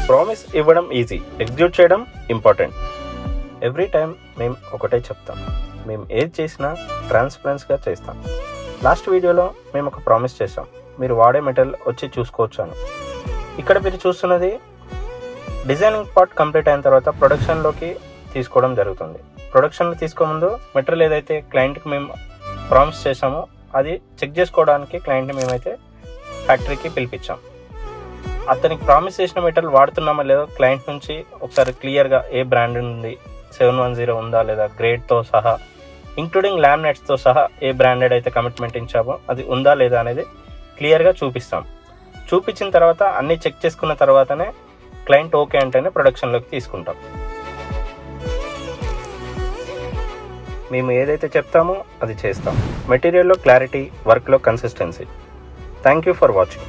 Promise ఇవ్వడం easy, execute చేయడం important. Every time మేము ఒకటే చెప్తాం, మేము ఏది చేసినా ట్రాన్స్పరెన్స్గా చేస్తాం. లాస్ట్ వీడియోలో మేము ఒక ప్రామిస్ చేసాం, మీరు వాడే మెటీరియల్ వచ్చి చూసుకోవచ్చు అని. ఇక్కడ మీరు చూస్తున్నది డిజైనింగ్ పార్ట్ కంప్లీట్ అయిన తర్వాత ప్రొడక్షన్లోకి తీసుకోవడం జరుగుతుంది. ప్రొడక్షన్లో తీసుకోముందు మెటీరియల్ ఏదైతే క్లయింట్కి మేము ప్రామిస్ చేసామో అది చెక్ చేసుకోవడానికి క్లయింట్ని మేమైతే ఫ్యాక్టరీకి పిలిపించాం. అతనికి ప్రామిస్ చేసిన మెటీరియల్ వాడుతున్నామా లేదో క్లయింట్ నుంచి ఒకసారి క్లియర్గా ఏ బ్రాండ్ ఉంది, 710 ఉందా లేదా, గ్రేడ్తో సహా ఇంక్లూడింగ్ లామినేట్స్తో సహా ఏ బ్రాండెడ్ అయితే కమిట్మెంట్ ఇచ్చామో అది ఉందా లేదా అనేది క్లియర్గా చూపిస్తాం. చూపించిన తర్వాత అన్నీ చెక్ చేసుకున్న తర్వాతనే క్లయింట్ ఓకే అంటేనే ప్రొడక్షన్లోకి తీసుకుంటాం. మేము ఏదైతే చెప్తామో అది చేస్తాం. మెటీరియల్లో క్లారిటీ, వర్క్లో consistency. Thank you for watching.